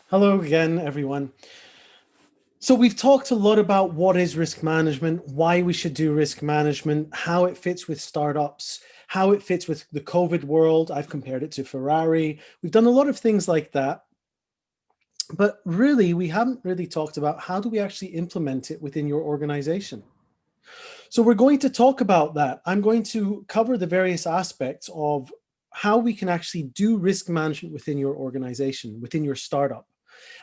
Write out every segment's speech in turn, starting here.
Hello again, everyone. So we've talked a lot about what is risk management, why we should do risk management, how it fits with startups, how it fits with the COVID world. I've compared it to Ferrari. We've done a lot of things like that. But really, we haven't really talked about how do we actually implement it within your organization. So we're going to talk about that. I'm going to cover the various aspects of how we can actually do risk management within your organization, within your startup.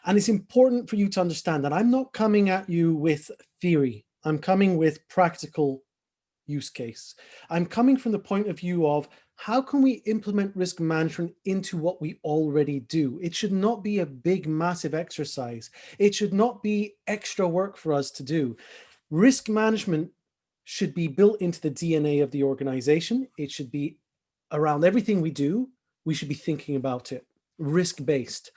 And it's important for you to understand that I'm not coming at you with theory. I'm coming with practical use case. I'm coming from the point of view of how can we implement risk management into what we already do? It should not be a big, massive exercise. It should not be extra work for us to do. Risk management should be built into the DNA of the organization. It should be around everything we do. We should be thinking about it. Risk-based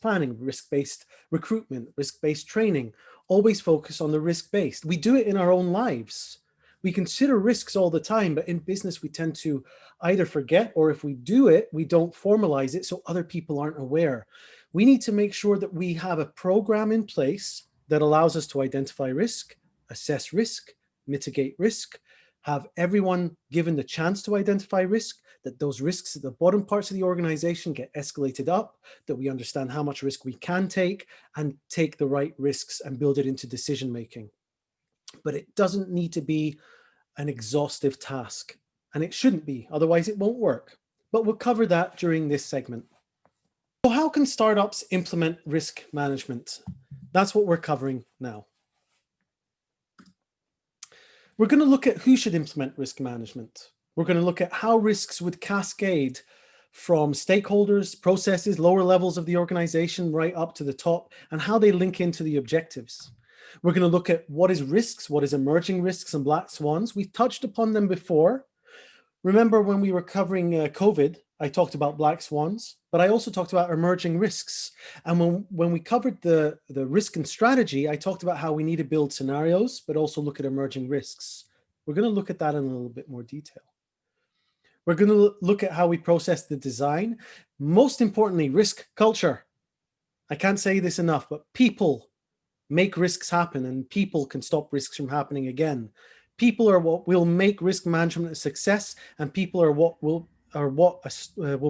planning, risk-based recruitment, risk-based training, always focus on the risk-based. We do it in our own lives. We consider risks all the time, but in business, we tend to either forget, or if we do it, we don't formalize it so other people aren't aware. We need to make sure that we have a program in place that allows us to identify risk, assess risk, mitigate risk, have everyone given the chance to identify risk, that those risks at the bottom parts of the organization get escalated up, that we understand how much risk we can take and take the right risks and build it into decision making. But it doesn't need to be an exhaustive task, and it shouldn't be, otherwise it won't work. But we'll cover that during this segment. So how can startups implement risk management? That's what we're covering now. We're going to look at who should implement risk management. We're going to look at how risks would cascade from stakeholders, processes, lower levels of the organization, right up to the top, and how they link into the objectives. We're going to look at what is risks, what is emerging risks and black swans. We've touched upon them before. Remember when we were covering COVID, I talked about black swans, but I also talked about emerging risks. And when we covered the risk and strategy, I talked about how we need to build scenarios, but also look at emerging risks. We're going to look at that in a little bit more detail. We're going to look at how we process the design. Most importantly, risk culture. I can't say this enough, but people make risks happen, and people can stop risks from happening again. People are what will make risk management a success, and people are what will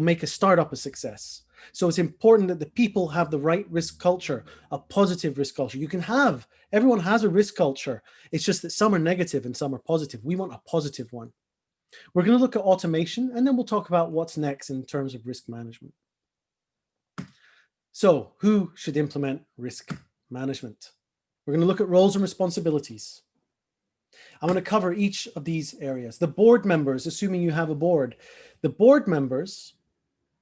make a startup a success. So it's important that the people have the right risk culture, a positive risk culture. Everyone has a risk culture. It's just that some are negative and some are positive. We want a positive one. We're going to look at automation, and then we'll talk about what's next in terms of risk management. So who should implement risk management? We're going to look at roles and responsibilities. I'm going to cover each of these areas. The board members, assuming you have a board, the board members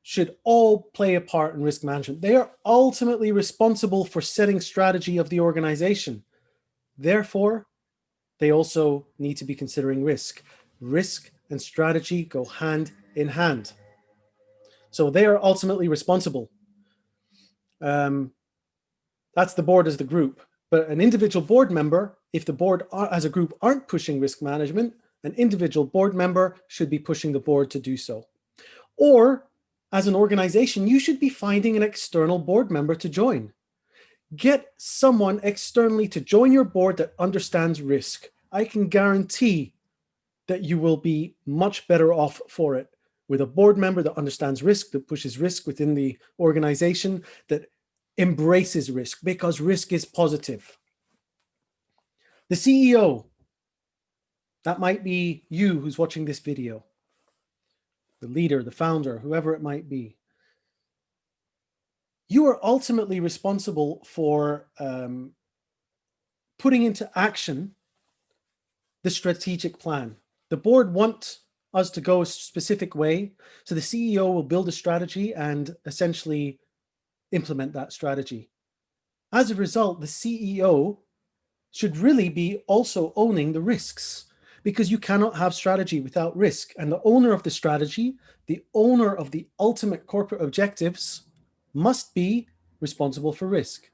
should all play a part in risk management. They are ultimately responsible for setting strategy of the organization. Therefore, they also need to be considering risk. Risk and strategy go hand in hand. So they are ultimately responsible. That's the board as the group. But an individual board member, if the board as a group aren't pushing risk management, an individual board member should be pushing the board to do so. Or as an organization, you should be finding an external board member to join. Get someone externally to join your board that understands risk. I can guarantee that you will be much better off for it with a board member that understands risk, that pushes risk within the organization, that embraces risk, because risk is positive. The CEO, that might be you who's watching this video, the leader, the founder, whoever it might be. You are ultimately responsible for putting into action the strategic plan. The board wants us to go a specific way, so the CEO will build a strategy and essentially implement that strategy. As a result, the CEO should really be also owning the risks, because you cannot have strategy without risk. And the owner of the strategy, the owner of the ultimate corporate objectives, must be responsible for risk.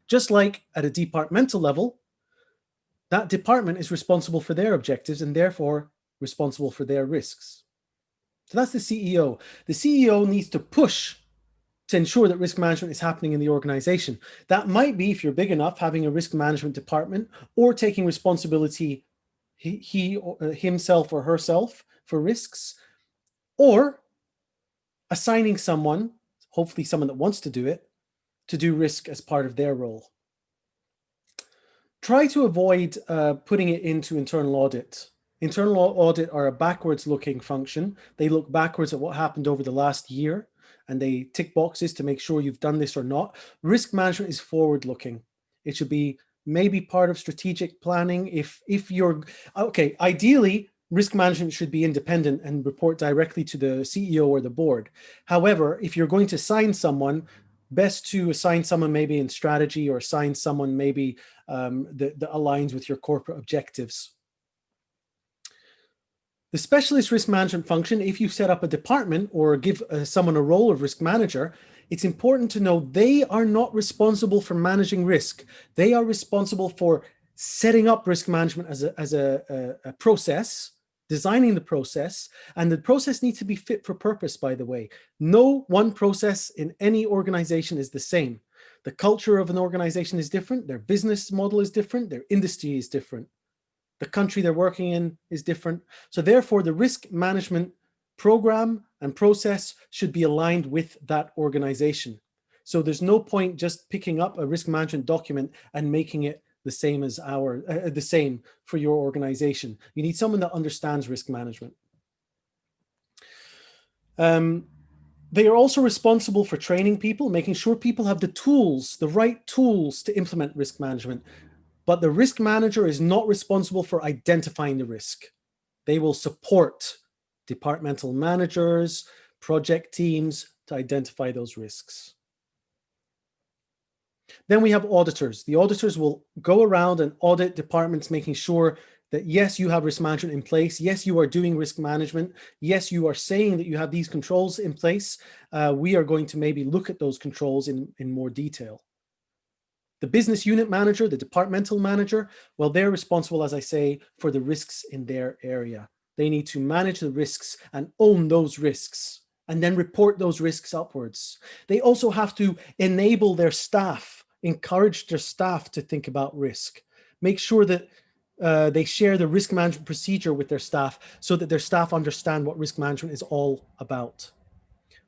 Just like at a departmental level, that department is responsible for their objectives and therefore responsible for their risks. So that's the CEO. The CEO needs to push to ensure that risk management is happening in the organization. That might be, if you're big enough, having a risk management department or taking responsibility, himself or herself, for risks, or assigning someone, hopefully someone that wants to do risk as part of their role. Try to avoid putting it into internal audit. Internal audit are a backwards looking function. They look backwards at what happened over the last year and they tick boxes to make sure you've done this or not. Risk management is forward looking. It should be maybe part of strategic planning. If you're, okay, ideally, risk management should be independent and report directly to the CEO or the board. However, if you're going to assign someone, best to assign someone maybe in strategy or assign someone maybe that aligns with your corporate objectives. The specialist risk management function, if you set up a department or give someone a role of risk manager, it's important to know they are not responsible for managing risk. They are responsible for setting up risk management as a process, designing the process, and the process needs to be fit for purpose, by the way. No one process in any organization is the same. The culture of an organization is different, their business model is different, their industry is different. The country they're working in is different. So therefore, the risk management program and process should be aligned with that organization. So there's no point just picking up a risk management document and making it the same as the same for your organization. You need someone that understands risk management. They are also responsible for training people, making sure people have the tools, the right tools to implement risk management. But the risk manager is not responsible for identifying the risk. They will support departmental managers, project teams to identify those risks. Then we have auditors. The auditors will go around and audit departments, making sure that yes, you have risk management in place. Yes, you are doing risk management. Yes, you are saying that you have these controls in place. We are going to maybe look at those controls in more detail. The business unit manager, the departmental manager, well, they're responsible, as I say, for the risks in their area. They need to manage the risks and own those risks and then report those risks upwards. They also have to enable their staff, encourage their staff to think about risk, make sure that they share the risk management procedure with their staff so that their staff understand what risk management is all about.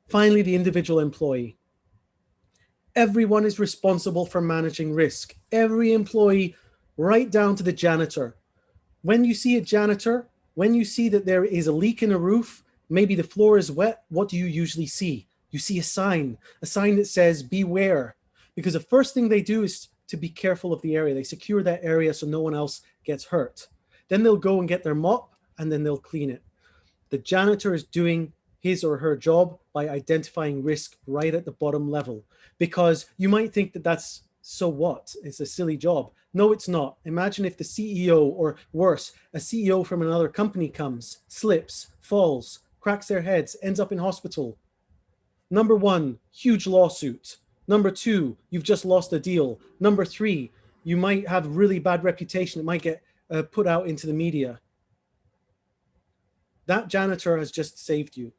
Finally, the individual employee. Everyone is responsible for managing risk. Every employee, right down to the janitor. When you see a janitor, when you see that there is a leak in a roof, maybe the floor is wet, what do you usually see? You see a sign that says beware, because the first thing they do is to be careful of the area. They secure that area so no one else gets hurt. Then they'll go and get their mop and then they'll clean it. The janitor is doing his or her job by identifying risk right at the bottom level, because you might think that that's so what? It's a silly job. No, it's not. Imagine if the CEO, or worse, a CEO from another company comes, slips, falls, cracks their heads, ends up in hospital. Number one, huge lawsuit. Number two, you've just lost a deal. Number three, you might have a really bad reputation. It might get put out into the media. That janitor has just saved you.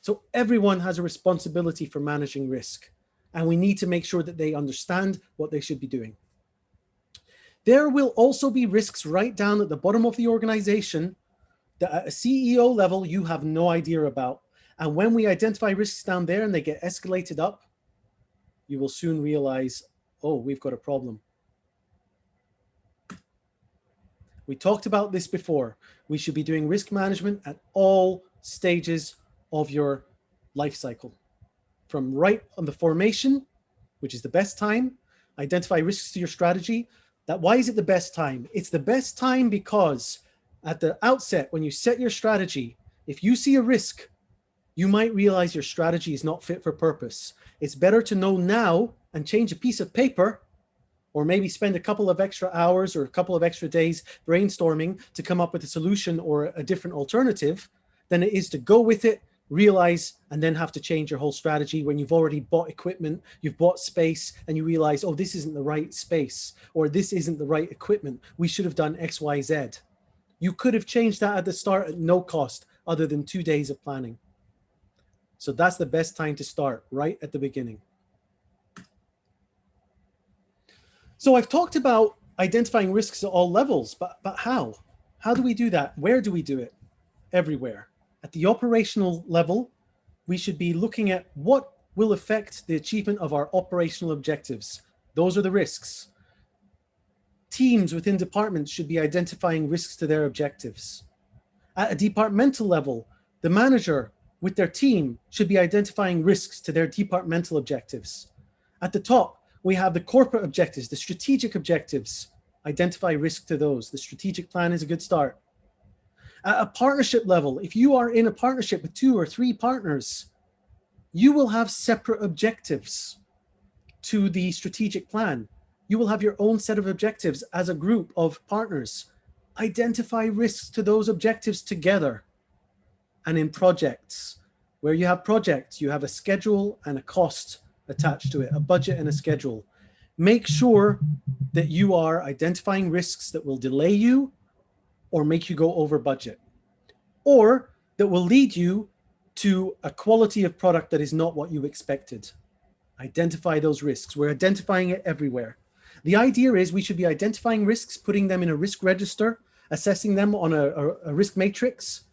So everyone has a responsibility for managing risk, and we need to make sure that they understand what they should be doing. There will also be risks right down at the bottom of the organization that at a CEO level you have no idea about. And when we identify risks down there and they get escalated up, you will soon realize, oh, we've got a problem. We talked about this before. We should be doing risk management at all stages of your life cycle. From right on the formation, which is the best time, identify risks to your strategy. Why is it the best time? It's the best time because at the outset, when you set your strategy, if you see a risk, you might realize your strategy is not fit for purpose. It's better to know now and change a piece of paper, or maybe spend a couple of extra hours or a couple of extra days brainstorming to come up with a solution or a different alternative, than it is to go with it, realize, and then have to change your whole strategy when you've already bought equipment, you've bought space, and you realize, oh, this isn't the right space, or this isn't the right equipment. We should have done X, Y, Z. You could have changed that at the start at no cost other than 2 days of planning. So that's the best time to start, right at the beginning. So I've talked about identifying risks at all levels, but how? How do we do that? Where do we do it? Everywhere. At the operational level, we should be looking at what will affect the achievement of our operational objectives. Those are the risks. Teams within departments should be identifying risks to their objectives. At a departmental level, the manager with their team should be identifying risks to their departmental objectives. At the top, we have the corporate objectives, the strategic objectives. Identify risk to those. The strategic plan is a good start. At a partnership level, if you are in a partnership with 2 or 3 partners, you will have separate objectives to the strategic plan. You will have your own set of objectives as a group of partners. Identify risks to those objectives together. And in projects, where you have projects, you have a schedule and a cost attached to it, a budget and a schedule. Make sure that you are identifying risks that will delay you or make you go over budget, or that will lead you to a quality of product that is not what you expected. Identify those risks. We're identifying it everywhere. The idea is we should be identifying risks, putting them in a risk register, assessing them on a risk matrix.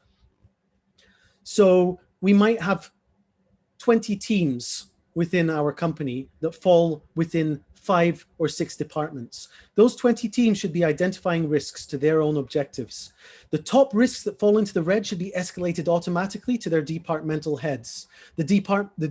So we might have 20 teams within our company that fall within 5 or 6 departments. Those 20 teams should be identifying risks to their own objectives. The top risks that fall into the red should be escalated automatically to their departmental heads. The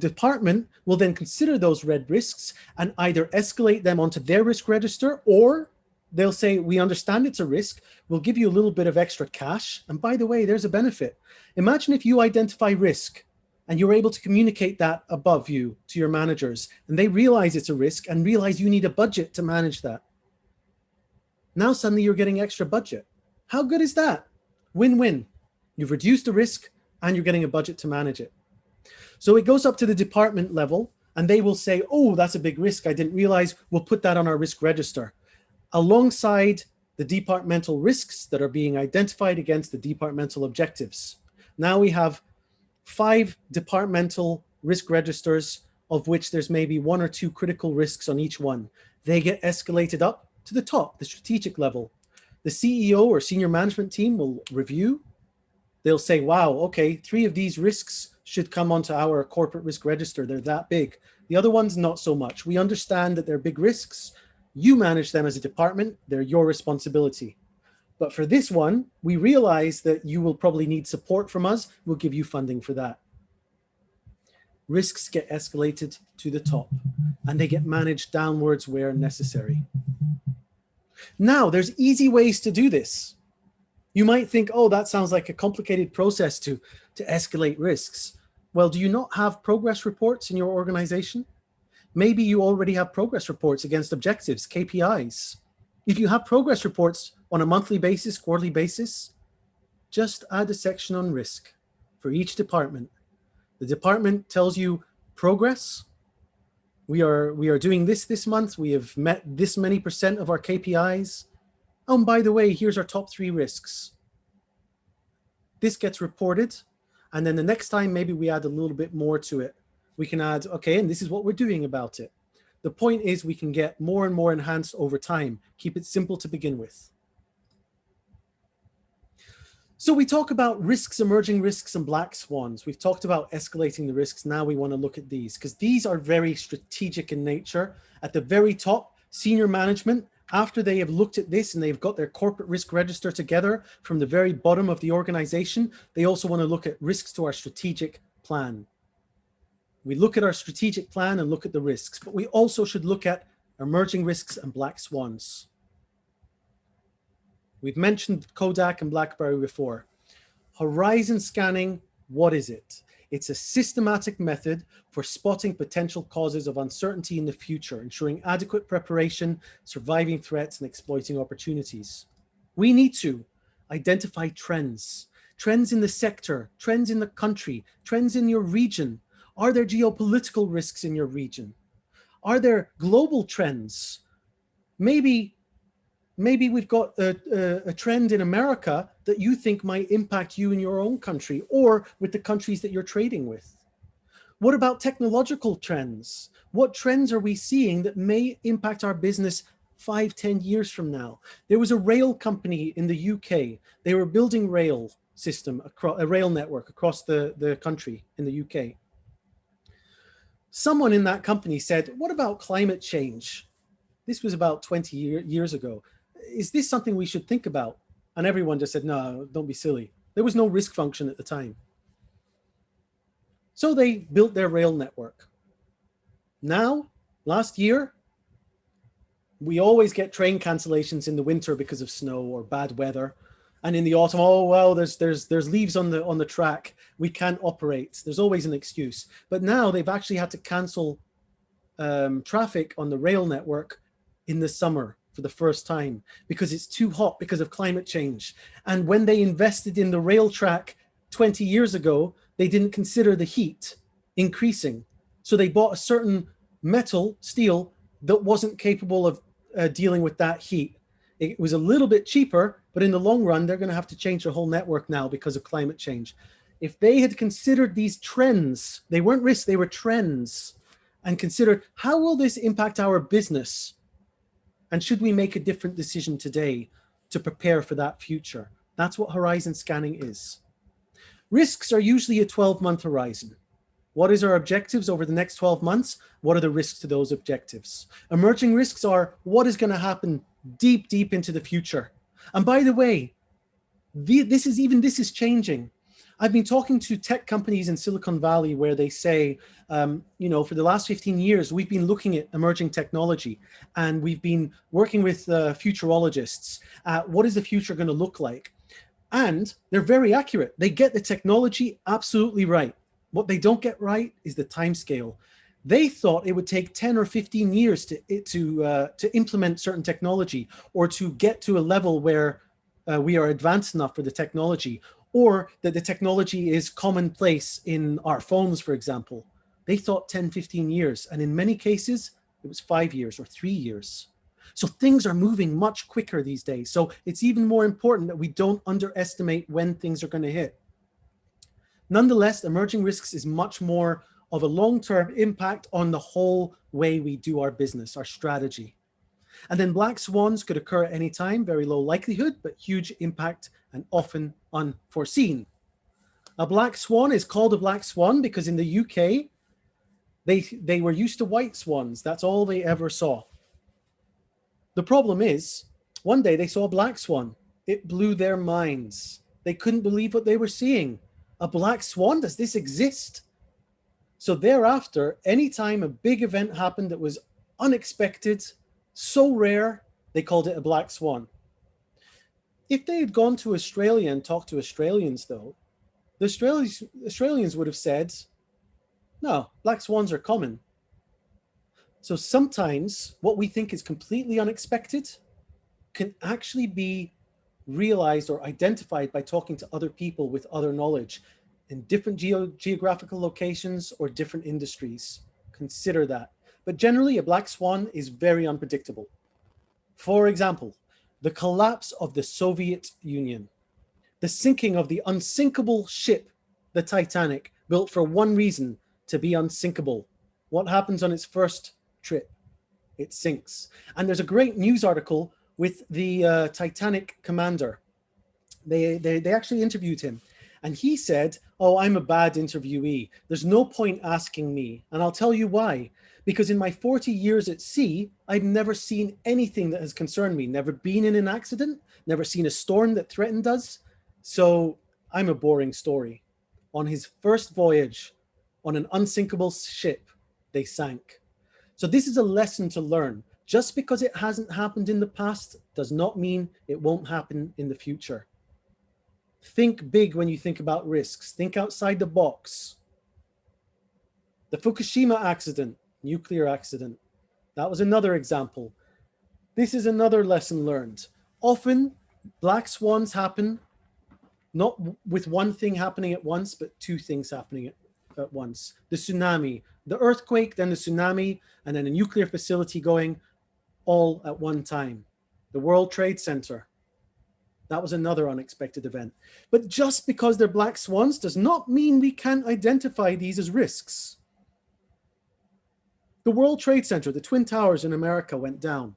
department will then consider those red risks and either escalate them onto their risk register, or they'll say, we understand it's a risk, we'll give you a little bit of extra cash. And by the way, there's a benefit. Imagine if you identify risk and you're able to communicate that above you to your managers, and they realize it's a risk and realize you need a budget to manage that. Now suddenly you're getting extra budget. How good is that? Win-win. You've reduced the risk and you're getting a budget to manage it. So it goes up to the department level and they will say, oh, that's a big risk, I didn't realize, we'll put that on our risk register, alongside the departmental risks that are being identified against the departmental objectives. Now we have 5 departmental risk registers, of which there's maybe 1 or 2 critical risks on each one. They get escalated up to the top, the strategic level. The CEO or senior management team will review. They'll say, wow, okay, 3 of these risks should come onto our corporate risk register. They're that big. The other ones, not so much. We understand that they're big risks. You manage them as a department. They're your responsibility. But for this one, we realize that you will probably need support from us. We'll give you funding for that. Risks get escalated to the top and they get managed downwards where necessary. Now, there's easy ways to do this. You might think, oh, that sounds like a complicated process to escalate risks. Well, do you not have progress reports in your organization? Maybe you already have progress reports against objectives, KPIs. If you have progress reports on a monthly basis, quarterly basis, just add a section on risk for each department. The department tells you progress. We are doing this month. We have met this many % of our KPIs. Oh, and by the way, here's our top 3 risks. This gets reported. And then the next time, maybe we add a little bit more to it. We can add, okay, and this is what we're doing about it. The point is we can get more and more enhanced over time. Keep it simple to begin with. So we talk about risks, emerging risks, and black swans. We've talked about escalating the risks. Now we want to look at these because these are very strategic in nature. At the very top, senior management, after they have looked at this and they've got their corporate risk register together from the very bottom of the organization, they also want to look at risks to our strategic plan. We look at our strategic plan and look at the risks, but we also should look at emerging risks and black swans. We've mentioned Kodak and BlackBerry before. Horizon scanning, what is it? It's a systematic method for spotting potential causes of uncertainty in the future, ensuring adequate preparation, surviving threats, and exploiting opportunities. We need to identify trends, trends in the sector, trends in the country, trends in your region. Are there geopolitical risks in your region? Are there global trends? Maybe we've got a trend in America that you think might impact you in your own country or with the countries that you're trading with. What about technological trends? What trends are we seeing that may impact our business 5, 10 years from now? There was a rail company in the UK. They were building rail system, across a rail network across the country in the UK. Someone in that company said, what about climate change? This was about 20 years ago. Is this something we should think about? And everyone just said, no, don't be silly. There was no risk function at the time. So they built their rail network. Now, last year, we always get train cancellations in the winter because of snow or bad weather. And in the autumn, oh, well, there's leaves on the track. We can't operate. There's always an excuse. But now they've actually had to cancel traffic on the rail network in the summer for the first time because it's too hot because of climate change. And when they invested in the rail track 20 years ago, they didn't consider the heat increasing. So they bought a certain metal, steel, that wasn't capable of dealing with that heat. It was a little bit cheaper, but in the long run, they're going to have to change their whole network now because of climate change. If they had considered these trends, they weren't risks, they were trends, and considered how will this impact our business? And should we make a different decision today to prepare for that future? That's what horizon scanning is. Risks are usually a 12-month horizon. What is our objectives over the next 12 months? What are the risks to those objectives? Emerging risks are what is going to happen deep, deep into the future. And by the way, this is changing. I've been talking to tech companies in Silicon Valley where they say, for the last 15 years, we've been looking at emerging technology and we've been working with futurologists at what is the future going to look like? And they're very accurate. They get the technology absolutely right. What they don't get right is the timescale. They thought it would take 10 or 15 years to implement certain technology or to get to a level where we are advanced enough for the technology, or that the technology is commonplace in our phones, for example. They thought 10, 15 years. And in many cases, it was 5 years or 3 years. So things are moving much quicker these days. So it's even more important that we don't underestimate when things are going to hit. Nonetheless, emerging risks is much more of a long-term impact on the whole way we do our business, our strategy. And then black swans could occur at any time, very low likelihood, but huge impact and often unforeseen. A black swan is called a black swan because in the UK, they were used to white swans. That's all they ever saw. The problem is, one day they saw a black swan. It blew their minds. They couldn't believe what they were seeing. A black swan, does this exist? So thereafter, anytime a big event happened that was unexpected, so rare, they called it a black swan. If they had gone to Australia and talked to Australians though, the Australians would have said, no, black swans are common. So sometimes what we think is completely unexpected can actually be realized or identified by talking to other people with other knowledge in different geographical locations or different industries. Consider that. But generally, a black swan is very unpredictable. For example, the collapse of the Soviet Union, the sinking of the unsinkable ship, the Titanic, built for one reason, to be unsinkable. What happens on its first trip? It sinks. And there's a great news article with the Titanic commander. They actually interviewed him. And he said, oh, I'm a bad interviewee. There's no point asking me. And I'll tell you why. Because in my 40 years at sea, I've never seen anything that has concerned me. Never been in an accident, never seen a storm that threatened us. So I'm a boring story. On his first voyage on an unsinkable ship, they sank. So this is a lesson to learn. Just because it hasn't happened in the past does not mean it won't happen in the future. Think big when you think about risks. Think outside the box. The Fukushima accident, nuclear accident, that was another example. This is another lesson learned. Often, black swans happen not with one thing happening at once, but two things happening at once. The tsunami, the earthquake, then the tsunami, and then a nuclear facility going all at one time. The World Trade Center. That was another unexpected event. But just because they're black swans does not mean we can't identify these as risks. The World Trade Center, the Twin Towers in America went down.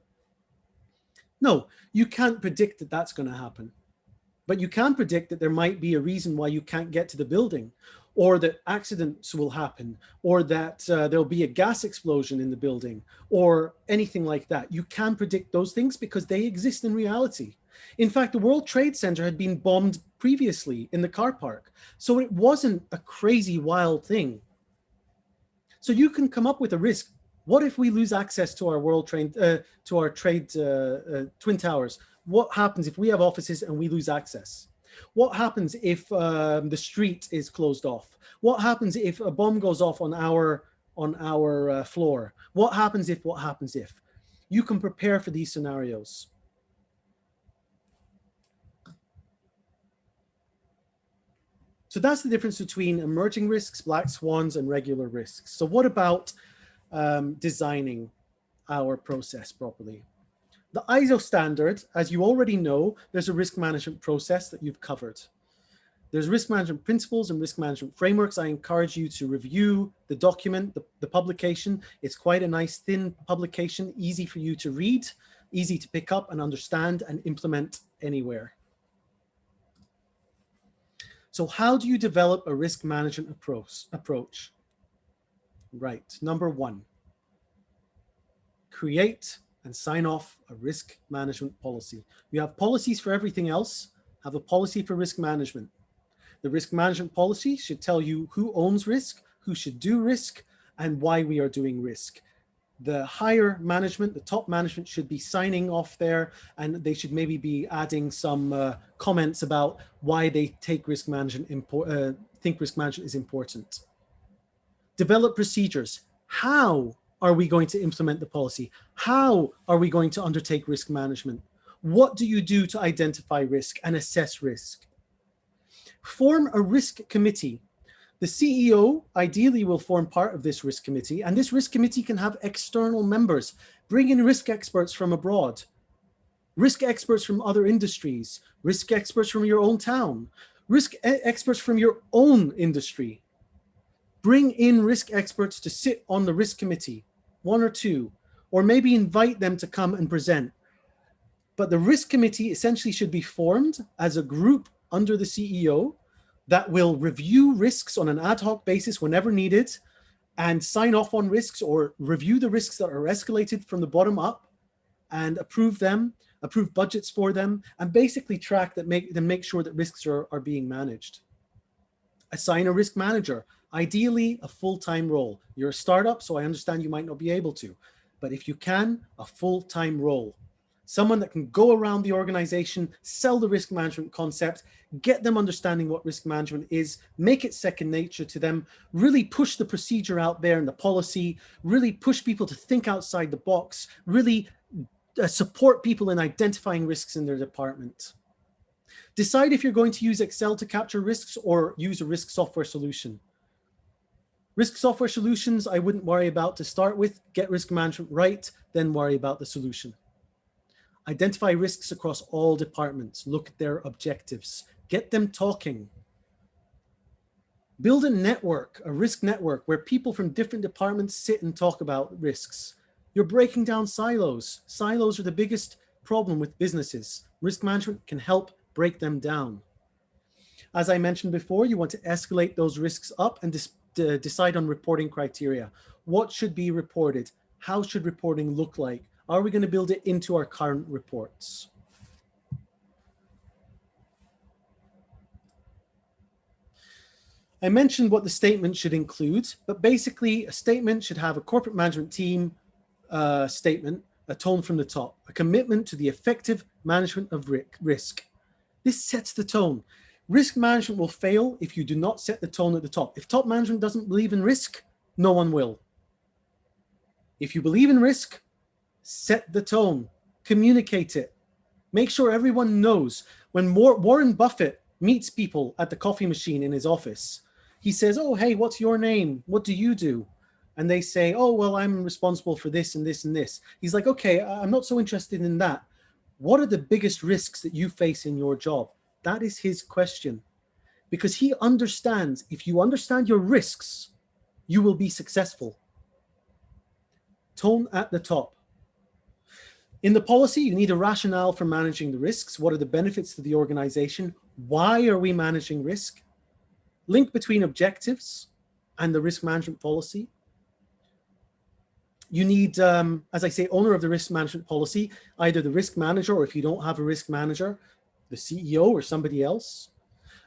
No, you can't predict that that's going to happen. But you can predict that there might be a reason why you can't get to the building, or that accidents will happen, or that there'll be a gas explosion in the building, or anything like that. You can predict those things because they exist in reality. In fact, the World Trade Center had been bombed previously in the car park. So it wasn't a crazy, wild thing. So you can come up with a risk. What if we lose access to our to our trade twin towers? What happens if we have offices and we lose access? What happens if the street is closed off? What happens if a bomb goes off on our floor? What happens if? What happens if? You can prepare for these scenarios. So that's the difference between emerging risks, black swans, and regular risks. So what about designing our process properly? The ISO standard, as you already know, there's a risk management process that you've covered. There's risk management principles and risk management frameworks. I encourage you to review the document, the publication. It's quite a nice thin publication, easy for you to read, easy to pick up and understand and implement anywhere. So how do you develop a risk management approach? Right, number one, create and sign off a risk management policy. You have policies for everything else, have a policy for risk management. The risk management policy should tell you who owns risk, who should do risk, and why we are doing risk. The higher management, the top management should be signing off there, and they should maybe be adding some comments about why they take risk management think risk management is important. Develop procedures. How are we going to implement the policy? How are we going to undertake risk management? What do you do to identify risk and assess risk? Form a risk committee. The CEO ideally will form part of this risk committee, and this risk committee can have external members. Bring in risk experts from abroad, risk experts from other industries, risk experts from your own town, risk experts from your own industry. Bring in risk experts to sit on the risk committee, one or two, or maybe invite them to come and present. But the risk committee essentially should be formed as a group under the CEO that will review risks on an ad hoc basis whenever needed and sign off on risks or review the risks that are escalated from the bottom up and approve them, approve budgets for them, and basically track that, make sure that risks are being managed. Assign a risk manager, ideally a full-time role. You're a startup, so I understand you might not be able to, but if you can, a full-time role. Someone that can go around the organization, sell the risk management concept, get them understanding what risk management is, make it second nature to them, really push the procedure out there and the policy, really push people to think outside the box, really support people in identifying risks in their department. Decide if you're going to use Excel to capture risks or use a risk software solution. Risk software solutions, I wouldn't worry about to start with. Get risk management right, then worry about the solution. Identify risks across all departments. Look at their objectives. Get them talking. Build a network, a risk network, where people from different departments sit and talk about risks. You're breaking down silos. Silos are the biggest problem with businesses. Risk management can help break them down. As I mentioned before, you want to escalate those risks up and decide on reporting criteria. What should be reported? How should reporting look like? Are we going to build it into our current reports? I mentioned what the statement should include, but basically a statement should have a corporate management team statement, a tone from the top, a commitment to the effective management of risk. This sets the tone. Risk management will fail if you do not set the tone at the top. If top management doesn't believe in risk, no one will. If you believe in risk, set the tone, communicate it. Make sure everyone knows. When Warren Buffett meets people at the coffee machine in his office, he says, oh, hey, what's your name? What do you do? And they say, oh, well, I'm responsible for this and this and this. He's like, okay, I'm not so interested in that. What are the biggest risks that you face in your job? That is his question. Because he understands, if you understand your risks, you will be successful. Tone at the top. In the policy, you need a rationale for managing the risks. What are the benefits to the organization? Why are we managing risk? Link between objectives and the risk management policy. You need, as I say, owner of the risk management policy, either the risk manager, or if you don't have a risk manager, the CEO or somebody else.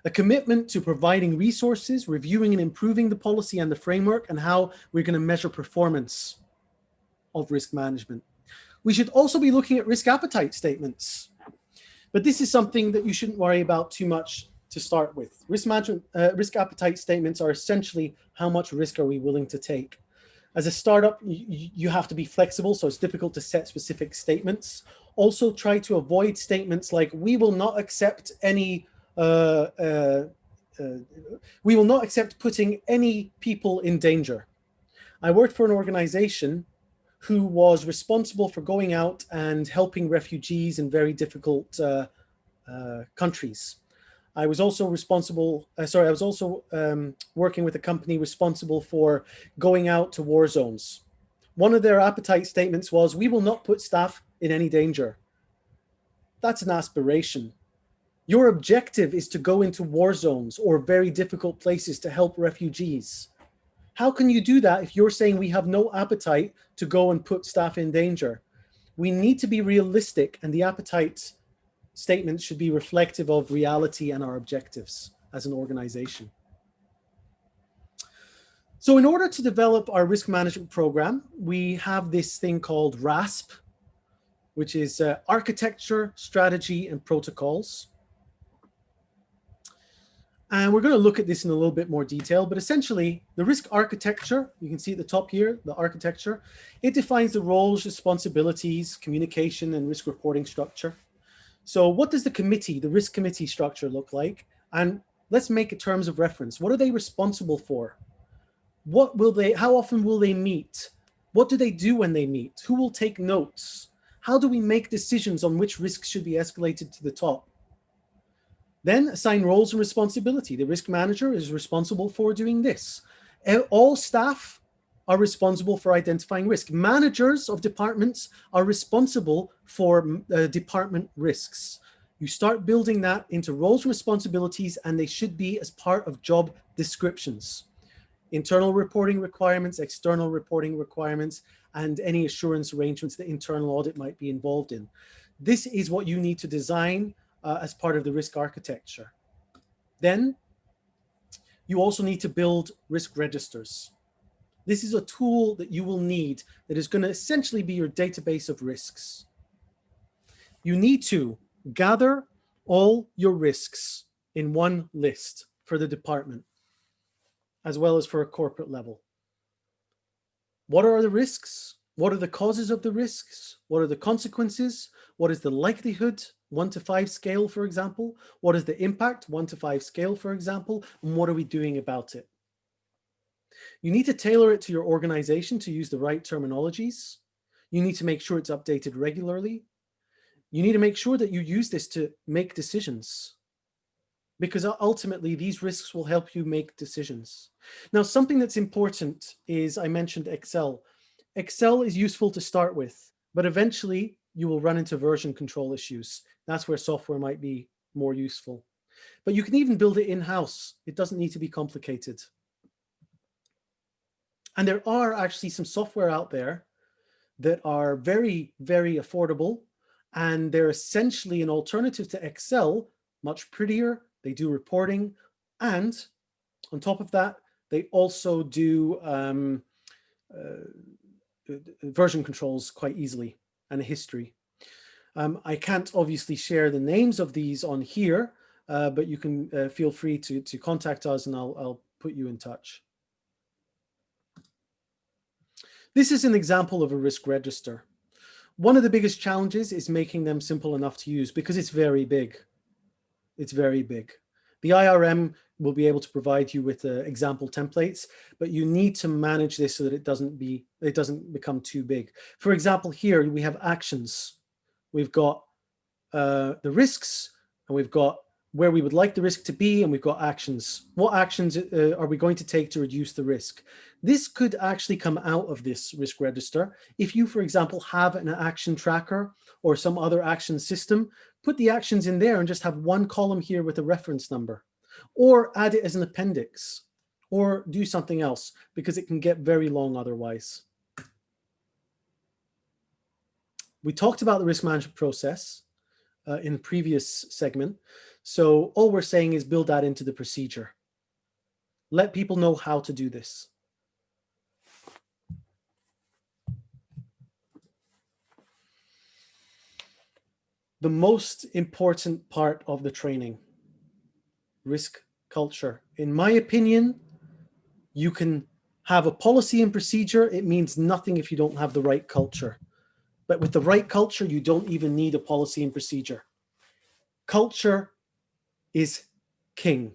A commitment to providing resources, reviewing and improving the policy and the framework, and how we're going to measure performance of risk management. We should also be looking at risk appetite statements. But this is something that you shouldn't worry about too much to start with. Risk management, risk appetite statements are essentially how much risk are we willing to take. As a startup, you have to be flexible, so it's difficult to set specific statements. Also, try to avoid statements like, we will not accept any, we will not accept putting any people in danger. I worked for an organization who was responsible for going out and helping refugees in very difficult countries. I was also responsible, I was also working with a company responsible for going out to war zones. One of their appetite statements was, we will not put staff in any danger. That's an aspiration. Your objective is to go into war zones or very difficult places to help refugees. How can you do that if you're saying we have no appetite to go and put staff in danger? We need to be realistic, and the appetite statements should be reflective of reality and our objectives as an organization. So in order to develop our risk management program, we have this thing called RASP, which is architecture, strategy, and protocols. And we're going to look at this in a little bit more detail, but essentially the risk architecture, you can see at the top here, the architecture, it defines the roles, responsibilities, communication, and risk reporting structure. So what does the committee, the risk committee structure look like? And let's make it terms of reference. What are they responsible for? What will they, how often will they meet? What do they do when they meet? Who will take notes? How do we make decisions on which risks should be escalated to the top? Then assign roles and responsibility. The risk manager is responsible for doing this. All staff are responsible for identifying risk. Managers of departments are responsible for department risks. You start building that into roles and responsibilities, and they should be as part of job descriptions. Internal reporting requirements, external reporting requirements, and any assurance arrangements that internal audit might be involved in. This is what you need to design as part of the risk architecture. Then you also need to build risk registers. This is a tool that you will need that is going to essentially be your database of risks. You need to gather all your risks in one list for the department, as well as for a corporate level. What are the risks? What are the causes of the risks? What are the consequences? What is the likelihood? 1 to 5 scale, for example. What is the impact? 1 to 5 scale, for example. And what are we doing about it? You need to tailor it to your organization to use the right terminologies. You need to make sure it's updated regularly. You need to make sure that you use this to make decisions, because ultimately these risks will help you make decisions. Now, something that's important is, I mentioned Excel. Excel is useful to start with, but eventually you will run into version control issues. That's where software might be more useful. But you can even build it in-house. It doesn't need to be complicated. And there are actually some software out there that are very, very affordable, and they're essentially an alternative to Excel, much prettier. They do reporting, and on top of that, they also do version controls quite easily, and a history. I can't obviously share the names of these on here, but you can feel free to contact us, and I'll put you in touch. This is an example of a risk register. One of the biggest challenges is making them simple enough to use, because it's very big. It's very big. The IRM will be able to provide you with example templates, but you need to manage this so that it doesn't become too big. For example, here we have actions. We've got the risks, and we've got where we would like the risk to be, and we've got actions. What actions are we going to take to reduce the risk? This could actually come out of this risk register. If you, for example, have an action tracker or some other action system, put the actions in there and just have one column here with a reference number, or add it as an appendix, or do something else, because it can get very long otherwise. We talked about the risk management process in the previous segment. So all we're saying is build that into the procedure. Let people know how to do this. The most important part of the training, risk culture. In my opinion, you can have a policy and procedure. It means nothing if you don't have the right culture. But with the right culture, you don't even need a policy and procedure. Culture is king.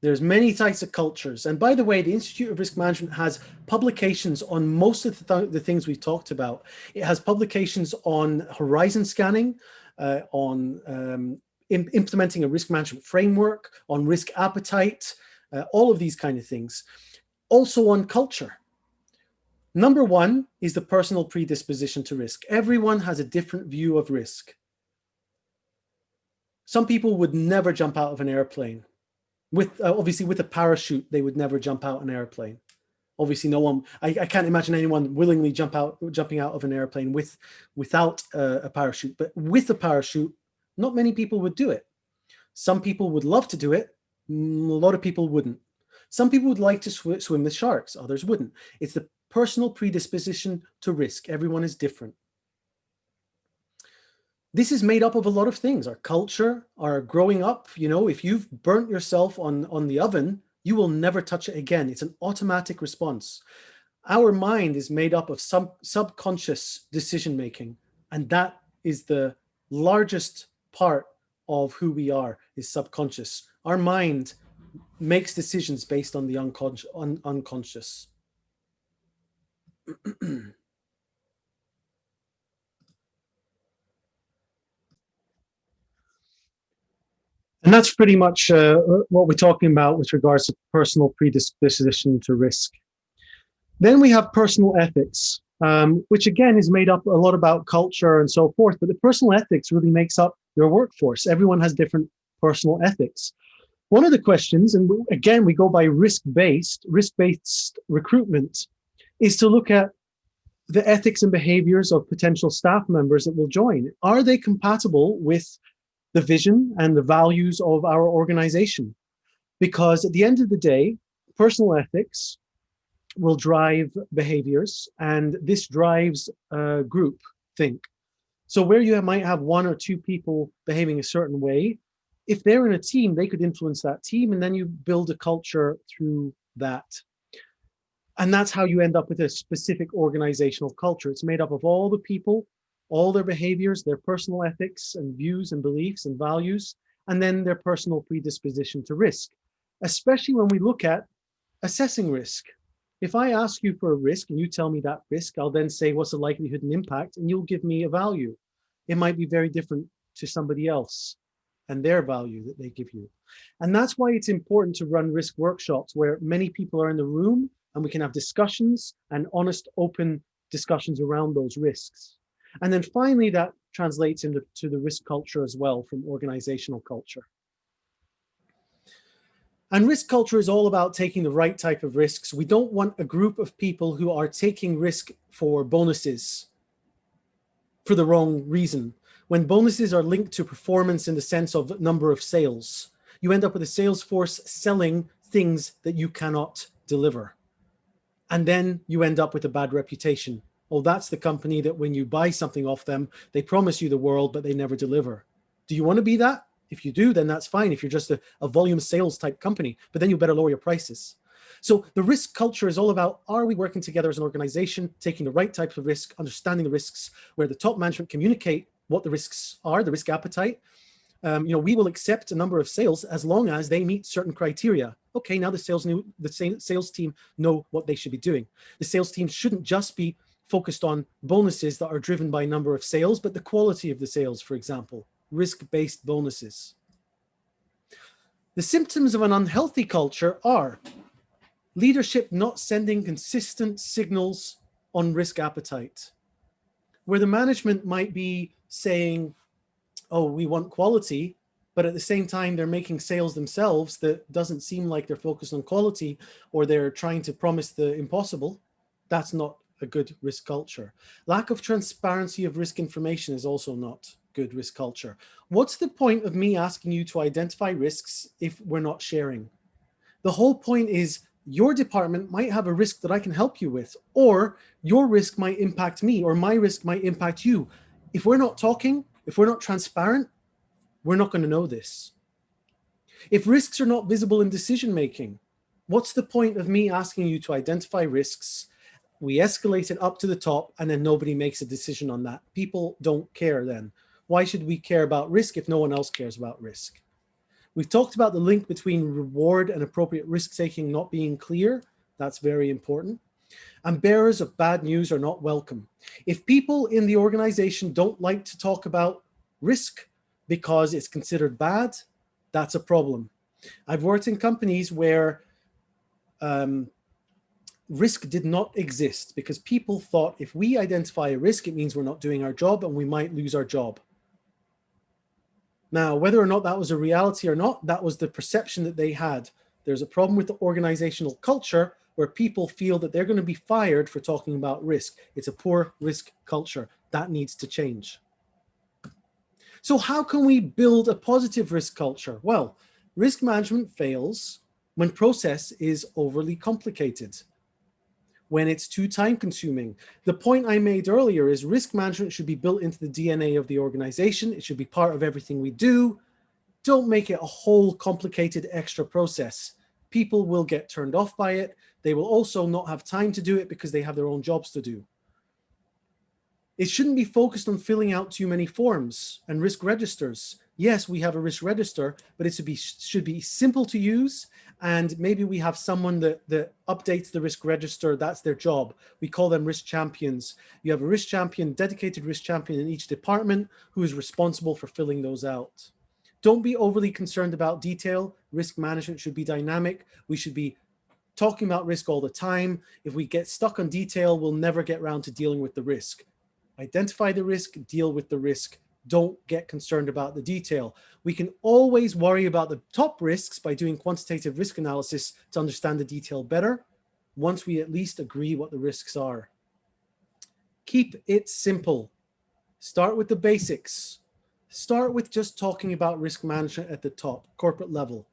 There's many types of cultures. And by the way, the Institute of Risk Management has publications on most of the things we've talked about. It has publications on horizon scanning, on implementing a risk management framework, on risk appetite, all of these kind of things. Also on culture. Number one is the personal predisposition to risk. Everyone has a different view of risk. Some people would never jump out of an airplane. Obviously, with a parachute, they would never jump out an airplane. Obviously, no one. I can't imagine anyone willingly jumping out of an airplane without a parachute. But with a parachute, not many people would do it. Some people would love to do it. A lot of people wouldn't. Some people would like to swim with sharks. Others wouldn't. It's the personal predisposition to risk. Everyone is different. This is made up of a lot of things. Our culture, our growing up, if you've burnt yourself on the oven, you will never touch it again. It's an automatic response. Our mind is made up of subconscious decision-making, and that is the largest part of who we are, is subconscious. Our mind makes decisions based on the unconscious. And that's pretty much what we're talking about with regards to personal predisposition to risk. Then we have personal ethics, which again is made up a lot about culture and so forth, but the personal ethics really makes up your workforce. Everyone has different personal ethics. One of the questions, and again, we go by risk-based recruitment, is to look at the ethics and behaviors of potential staff members that will join. Are they compatible with the vision and the values of our organization? Because at the end of the day, personal ethics will drive behaviors, and this drives group think. So where you might have one or two people behaving a certain way, if they're in a team, they could influence that team, and then you build a culture through that. And that's how you end up with a specific organizational culture. It's made up of all the people, all their behaviors, their personal ethics and views and beliefs and values, and then their personal predisposition to risk, especially when we look at assessing risk. If I ask you for a risk and you tell me that risk, I'll then say, what's the likelihood and impact? And you'll give me a value. It might be very different to somebody else and their value that they give you. And that's why it's important to run risk workshops where many people are in the room and we can have discussions and honest, open discussions around those risks. And then finally, that translates into the risk culture as well, from organizational culture. And risk culture is all about taking the right type of risks. We don't want a group of people who are taking risk for bonuses for the wrong reason. When bonuses are linked to performance in the sense of number of sales, you end up with a sales force selling things that you cannot deliver. And then you end up with a bad reputation. Oh, that's the company that when you buy something off them, they promise you the world, but they never deliver. Do you want to be that? If you do, then that's fine. If you're just a volume sales type company, but then you better lower your prices. So the risk culture is all about, are we working together as an organization, taking the right types of risk, understanding the risks, where the top management communicate what the risks are, the risk appetite. We will accept a number of sales as long as they meet certain criteria. Okay, now the sales team know what they should be doing. The sales team shouldn't just be focused on bonuses that are driven by number of sales, but the quality of the sales, for example. risk-based bonuses. The symptoms of an unhealthy culture are leadership not sending consistent signals on risk appetite, where the management might be saying, oh, we want quality, but at the same time, they're making sales themselves that doesn't seem like they're focused on quality, or they're trying to promise the impossible. That's not a good risk culture. Lack of transparency of risk information is also not good risk culture. What's the point of me asking you to identify risks if we're not sharing? The whole point is your department might have a risk that I can help you with, or your risk might impact me, or my risk might impact you. If we're not talking, if we're not transparent, we're not going to know this. If risks are not visible in decision making, what's the point of me asking you to identify risks? We escalate it up to the top and then nobody makes a decision on that. People don't care then. Why should we care about risk if no one else cares about risk? We've talked about the link between reward and appropriate risk taking not being clear. That's very important. And bearers of bad news are not welcome. If people in the organization don't like to talk about risk because it's considered bad, that's a problem. I've worked in companies where risk did not exist because people thought if we identify a risk, it means we're not doing our job and we might lose our job. Now, whether or not that was a reality or not, that was the perception that they had. There's a problem with the organizational culture where people feel that they're going to be fired for talking about risk. It's a poor risk culture. That needs to change. So how can we build a positive risk culture? Well, risk management fails when process is overly complicated, when it's too time consuming. The point I made earlier is risk management should be built into the DNA of the organization. It should be part of everything we do. Don't make it a whole complicated extra process. People will get turned off by it. They will also not have time to do it because they have their own jobs to do. It shouldn't be focused on filling out too many forms and risk registers. Yes, we have a risk register, but it should be simple to use. And maybe we have someone that updates the risk register. That's their job. We call them risk champions. You have a risk champion, dedicated risk champion in each department who is responsible for filling those out. Don't be overly concerned about detail. Risk management should be dynamic. We should be talking about risk all the time. If we get stuck on detail, we'll never get around to dealing with the risk. Identify the risk, deal with the risk. Don't get concerned about the detail. We can always worry about the top risks by doing quantitative risk analysis to understand the detail better, once we at least agree what the risks are. Keep it simple. Start with the basics. Start with just talking about risk management at the top, corporate level.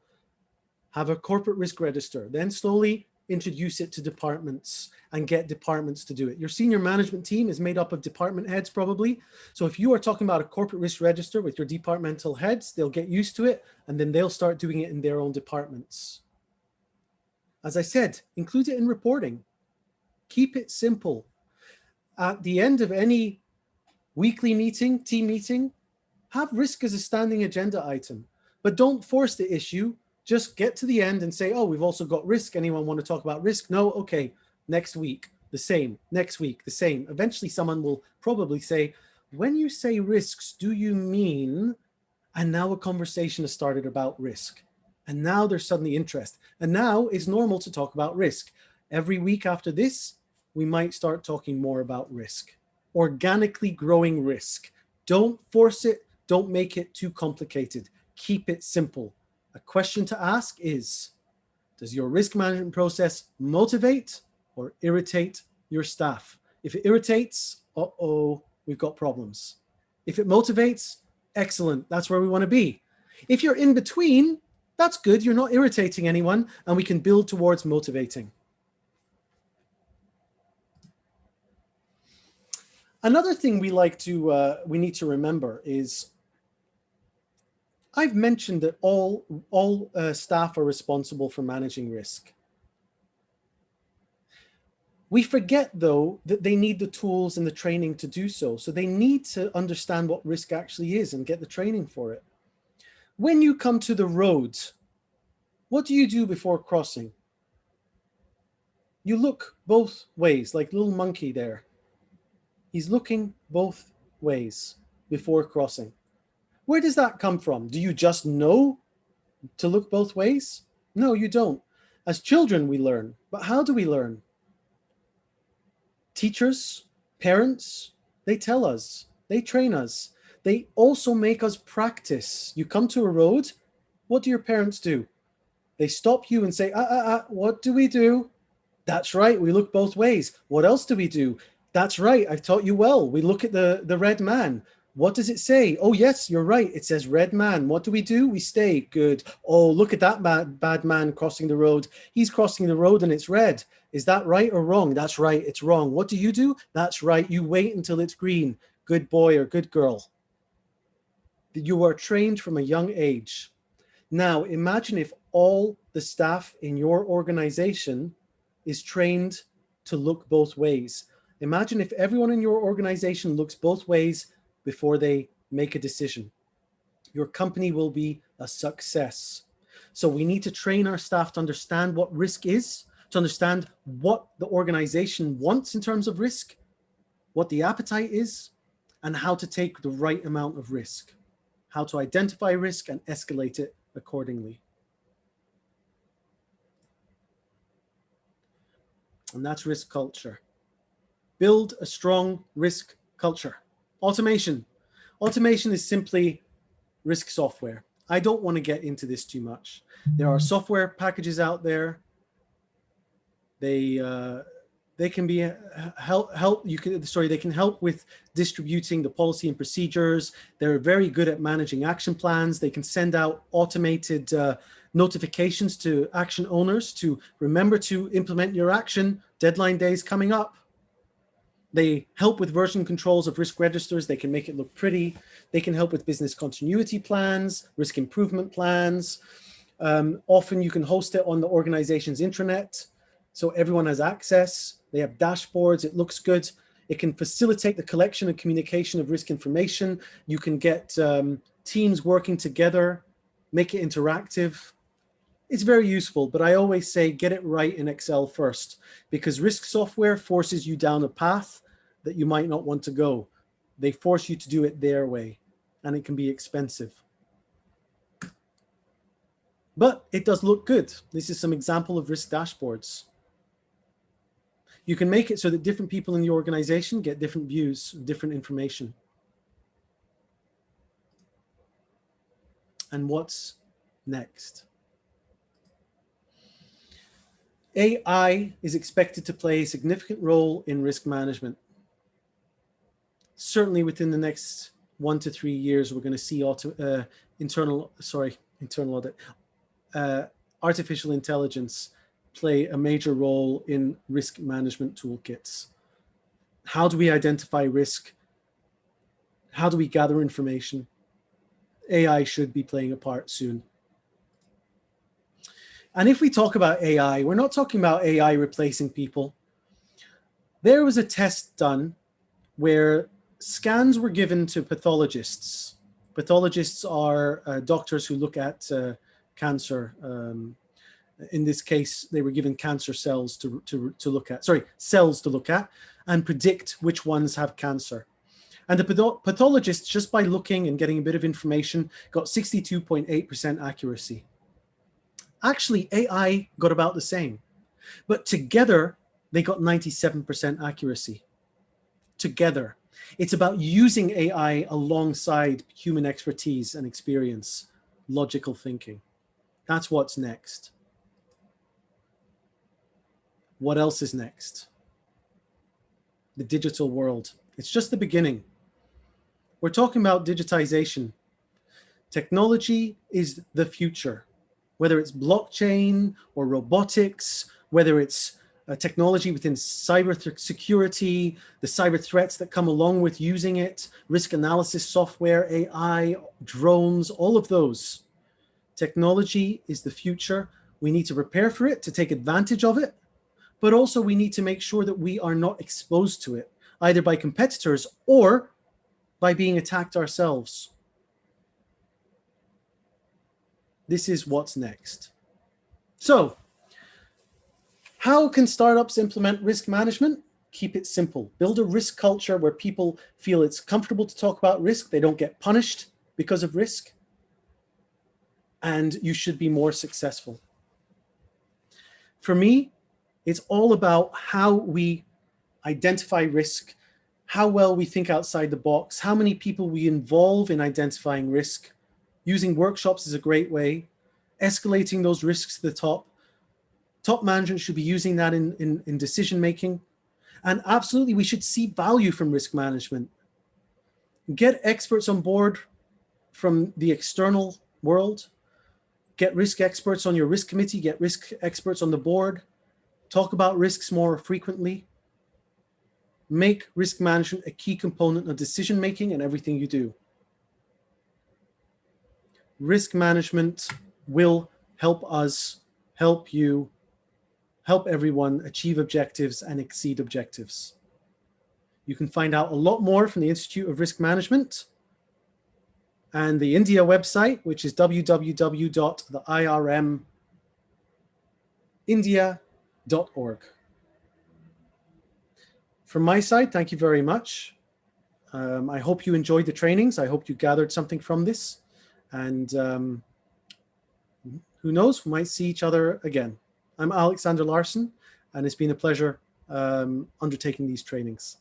Have a corporate risk register, then slowly introduce it to departments and get departments to do it. Your senior management team is made up of department heads probably. So if you are talking about a corporate risk register with your departmental heads, they'll get used to it and then they'll start doing it in their own departments. As I said, include it in reporting. Keep it simple. At the end of any weekly meeting, team meeting, have risk as a standing agenda item, but don't force the issue. Just get to the end and say, oh, we've also got risk. Anyone want to talk about risk? No, okay, next week, the same, next week, the same. Eventually someone will probably say, when you say risks, do you mean, and now a conversation has started about risk. And now there's suddenly interest. And now it's normal to talk about risk. Every week after this, we might start talking more about risk. Organically growing risk. Don't force it. Don't make it too complicated. Keep it simple. A question to ask is, does your risk management process motivate or irritate your staff? If it irritates, uh-oh, we've got problems. If it motivates, excellent, that's where we want to be. If you're in between, that's good, you're not irritating anyone, and we can build towards motivating. Another thing we need to remember is, I've mentioned that all staff are responsible for managing risk. We forget, though, that they need the tools and the training to do so. So they need to understand what risk actually is and get the training for it. When you come to the road, what do you do before crossing? You look both ways, like little monkey there. He's looking both ways before crossing. Where does that come from? Do you just know to look both ways? No, you don't. As children, we learn. But how do we learn? Teachers, parents, they tell us, they train us. They also make us practice. You come to a road, what do your parents do? They stop you and say, what do we do? That's right, we look both ways. What else do we do? That's right, I've taught you well. We look at the red man. What does it say? Oh, yes, you're right. It says red man. What do? We stay. Good. Oh, look at that bad man crossing the road. He's crossing the road and it's red. Is that right or wrong? That's right, it's wrong. What do? That's right, you wait until it's green. Good boy or good girl. You are trained from a young age. Now, imagine if all the staff in your organization is trained to look both ways. Imagine if everyone in your organization looks both ways before they make a decision. Your company will be a success. So we need to train our staff to understand what risk is, to understand what the organization wants in terms of risk, what the appetite is, and how to take the right amount of risk, how to identify risk and escalate it accordingly. And that's risk culture. Build a strong risk culture. Automation. Automation is simply risk software. I don't want to get into this too much. There are software packages out there. They can be they can help with distributing the policy and procedures. They're very good at managing action plans. They can send out automated notifications to action owners to remember to implement your action. Deadline day is coming up. They help with version controls of risk registers. They can make it look pretty. They can help with business continuity plans, risk improvement plans. Often you can host it on the organization's intranet, so everyone has access. They have dashboards. It looks good. It can facilitate the collection and communication of risk information. You can get teams working together, make it interactive. It's very useful, but I always say get it right in Excel first, because risk software forces you down a path that you might not want to go. They force you to do it their way, and it can be expensive. But it does look good. This is some example of risk dashboards. You can make it so that different people in the organization get different views, different information. And what's next? AI is expected to play a significant role in risk management. Certainly within the next 1 to 3 years, we're going to see artificial intelligence play a major role in risk management toolkits. How do we identify risk? How do we gather information? AI should be playing a part soon. And if we talk about AI, we're not talking about AI replacing people. There was a test done where scans were given to pathologists. Pathologists are doctors who look at cancer. In this case, they were given cancer cells to look at, cells to look at and predict which ones have cancer. And the pathologists, just by looking and getting a bit of information, got 62.8% accuracy. Actually, AI got about the same, but together they got 97% accuracy. Together. It's about using AI alongside human expertise and experience, logical thinking. That's what's next. What else is next? The digital world. It's just the beginning. We're talking about digitization. Technology is the future. Whether it's blockchain or robotics, whether it's technology within cyber security, the cyber threats that come along with using it, risk analysis software, AI, drones, all of those. Technology is the future. We need to prepare for it, to take advantage of it, but also we need to make sure that we are not exposed to it, either by competitors or by being attacked ourselves. This is what's next. So, how can startups implement risk management? Keep it simple. Build a risk culture where people feel it's comfortable to talk about risk. They don't get punished because of risk, and you should be more successful. For me, it's all about how we identify risk, how well we think outside the box, how many people we involve in identifying risk. Using workshops is a great way. Escalating those risks to the top. Top management should be using that in decision making. And absolutely, we should see value from risk management. Get experts on board from the external world. Get risk experts on your risk committee. Get risk experts on the board. Talk about risks more frequently. Make risk management a key component of decision making in everything you do. Risk management will help us, help you, help everyone achieve objectives and exceed objectives. You can find out a lot more from the Institute of Risk Management and the India website, which is www.theirmindia.org. From my side, thank you very much. I hope you enjoyed the trainings. I hope you gathered something from this. And who knows, we might see each other again. I'm Alexander Larson, and it's been a pleasure undertaking these trainings.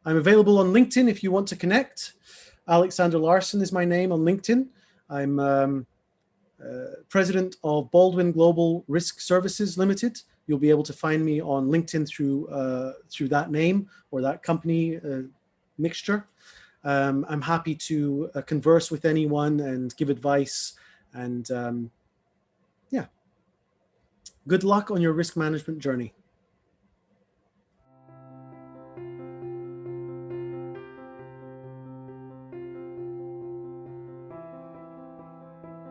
I'm available on LinkedIn if you want to connect. Alexander Larson is my name on LinkedIn. I'm president of Baldwin Global Risk Services Limited. You'll be able to find me on LinkedIn through that name or that company mixture. I'm happy to converse with anyone and give advice. And yeah, good luck on your risk management journey.